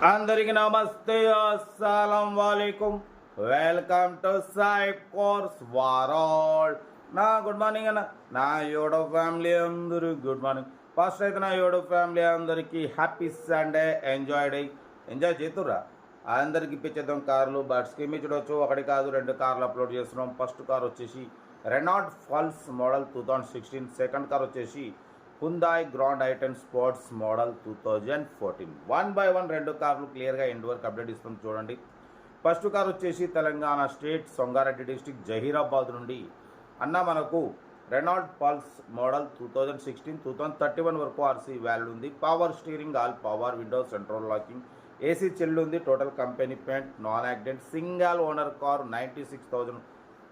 అందరికి నమస్తే, అస్సలం వాలేకుమ్. Welcome to Sai cars world. నా గుడ్ మార్నింగ్ అన్న, నా యూట్యూబ్ ఫ్యామిలీ అందరూ గుడ్ మార్నింగ్. ఫస్ట్ అయితే నా యూట్యూబ్ ఫ్యామిలీ అందరికీ హ్యాపీ సండే. ఎంజాయ్ చేతుర్రా. అందరికి ఇప్పించేద్దాం కార్లు. బట్ స్కీమ్ చూడవచ్చు, ఒకటి కాదు రెండు కార్లు అప్లోడ్ చేస్తున్నాం. ఫస్ట్ కార్ వచ్చేసి Renault Pulse model 2016. Second car వచ్చేసి Hyundai Grand i ten sports model 2014. 1 by 1 రెండు కార్లు క్లియర్గా ఎండ్ వరకు అప్డేట్ ఇస్తాం చూడండి. ఫస్ట్ కార్ వచ్చేసి తెలంగాణ స్టేట్ సంగారెడ్డి డిస్టిక్ జహీరాబాద్ నుండి అన్న మనకు రెనాల్ట్ పల్స్ మోడల్ 2016 2031 వరకు ఆర్సీ వ్యాల్యూ ఉంది. Power steering, all power windows, central locking, AC చెల్లు ఉంది. Total company paint, non accident, single owner car.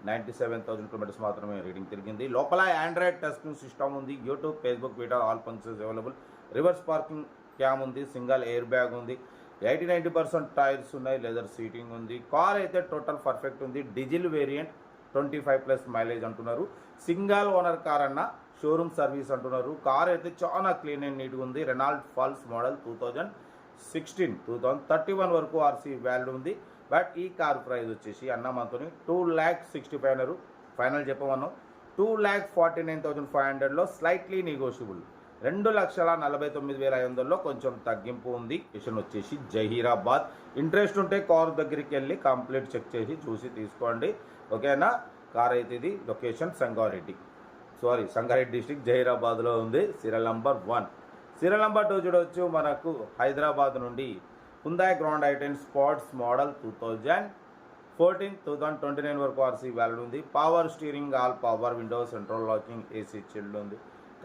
97,000 kilometres మాత్రమే రీడింగ్ తిరిగింది. లోపల ఆండ్రాయిడ్ టచ్ స్క్రీన్ సిస్టమ్ ఉంది. YouTube, Facebook, Twitter all functions available. Reverse parking cam ఉంది. Single air bag ఉంది. 80-90% tyres ఉన్నాయి. Leather seating ఉంది. కార్ అయితే టోటల్ పర్ఫెక్ట్ ఉంది. డీజిల్ వేరియంట్, 25+ మైలేజ్ అంటున్నారు. సింగల్ ఓనర్ కార్ అన్న, షోరూమ్ సర్వీస్ అంటున్నారు. కార్ అయితే చాలా క్లీన్ అండ్ నీట్గా ఉంది. రెనాల్ట్ పల్స్ మోడల్ 2016 2031 వరకు ఆర్సీ వాల్యూ ఉంది. బట్ ఈ కార్ ప్రైస్ వచ్చేసి అన్న మనతో 2,65,000 ఫైనల్ చెప్పమన్నాం. 2,49,500లో స్లైట్లీ నెగోషియబుల్. 2,49,500లో కొంచెం తగ్గింపు ఉంది. స్టేషన్ వచ్చేసి జహీరాబాద్. ఇంట్రెస్ట్ ఉంటే కార్ దగ్గరికి వెళ్ళి కంప్లీట్ చెక్ చేసి చూసి తీసుకోండి, ఓకేనా. కార్ అయితే ఇది లొకేషన్ సంగారెడ్డి డిస్టిక్ జహీరాబాద్లో ఉంది. Serial number 1. సీరియల్ నెంబర్ 2 చూడవచ్చు. మనకు హైదరాబాద్ నుండి Hyundai Grand i ten sports model 2014 2029 వరకు ఆర్సీ వాల్యూ ఉంది. Power steering, all power windows, central locking, AC chilled ఉంది.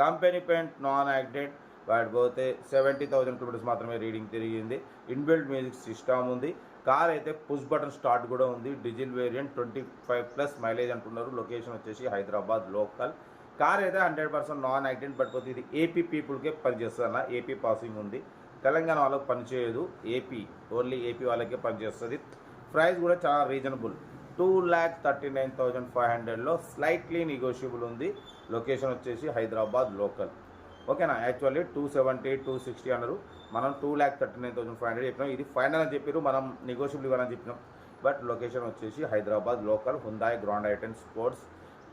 Company paint, non accident. వాటి పోతే 70,000 కిలోమీటర్స్ మాత్రమే రీడింగ్ తిరిగింది. ఇన్బిల్ట్ మ్యూజిక్ సిస్టమ్ ఉంది. కార్ అయితే పుష్ బటన్ స్టార్ట్ కూడా ఉంది. డీజిల్ వేరియంట్, 25+ మైలేజ్ అంటున్నారు. లొకేషన్ వచ్చేసి హైదరాబాద్ లోకల్. కార్ అయితే 100% నాన్ యాక్సిడెంట్. పడిపోతే ఇది ఏపీ పీపుల్కే పనిచేస్తుంది అన్న. ఏపీ పాసింగ్ ఉంది. తెలంగాణ వాళ్ళకి పనిచేయదు. ఓన్లీ ఏపీ వాళ్ళకే పనిచేస్తుంది. ప్రైస్ కూడా చాలా రీజనబుల్. 2,39,500లో స్లైట్లీ నెగోషియబుల్ ఉంది. లొకేషన్ వచ్చేసి హైదరాబాద్ లోకల్, ఓకేనా. యాక్చువల్లీ 270 260 అన్నారు. మనం 2,39,500 చెప్పినాం. ఇది ఫైనల్ అని చెప్పారు, మనం నెగోషియబుల్ ఇవ్వాలని చెప్పినాం. బట్ లొకేషన్ వచ్చేసి Hyderabad local. Hyundai Grand i ten sports,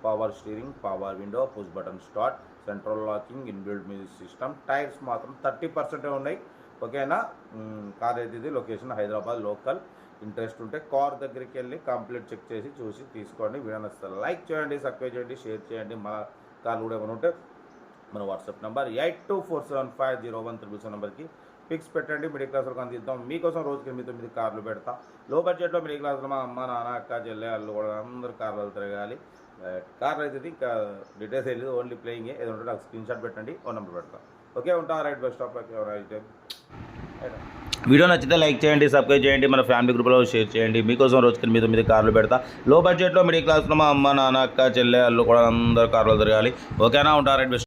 power steering, power window, push button start, central locking, inbuilt music system. Tyres మాత్రం 30% ఉన్నాయి, ఓకేనా. కార్ అయితే ఇది లొకేషన్ హైదరాబాద్ లోకల్. ఇంట్రెస్ట్ ఉంటే కార్ దగ్గరికి వెళ్ళి కంప్లీట్ చెక్ చేసి చూసి తీసుకోండి. వీడియో నచ్చితే లైక్ చేయండి, సబ్స్క్రైబ్ చేయండి, షేర్ చేయండి. మన కార్లు కూడా ఏమైనా ఉంటే మన వాట్సాప్ నెంబర్ 82475013 నెంబర్కి పిక్స్ పెట్టండి. మిడిల్ క్లాస్ వరకు అందిద్దాం మీకోసం. రోజుకి 8-9 కార్లు పెడతా. లో బడ్జెట్లో మిడిల్ క్లాస్లో మా అమ్మ, నాన్న, అక్క, చెల్లె, వాళ్ళు కూడా అందరూ కార్లు తిరగాలి. కార్లు అయితే ఇంకా డీటెయిల్స్ వెళ్ళి ఓన్లీ ప్లేయింగే. ఏదో ఉంటే నాకు స్క్రీన్ షాట్ పెట్టండి, ఓ నెంబర్ పెడతా. ఓకే, ఉంటా. Right bus stop. వీడియో నచ్చితే లైక్ చేయండి, సబ్స్క్రైబ్ చేయండి, మన ఫ్యామిలీ గ్రూప్లో షేర్ చేయండి. మీకోసం రోజుకి 8-9 కార్లు పెడతా. లో బడ్జెట్లో మిడిల్ క్లాస్లో మా అమ్మ, నాన్న, అక్క, చెల్లె, వాళ్ళు కూడా అందరూ కార్లు తిరగాలి, ఓకేనా. ఉంటా. Right bus.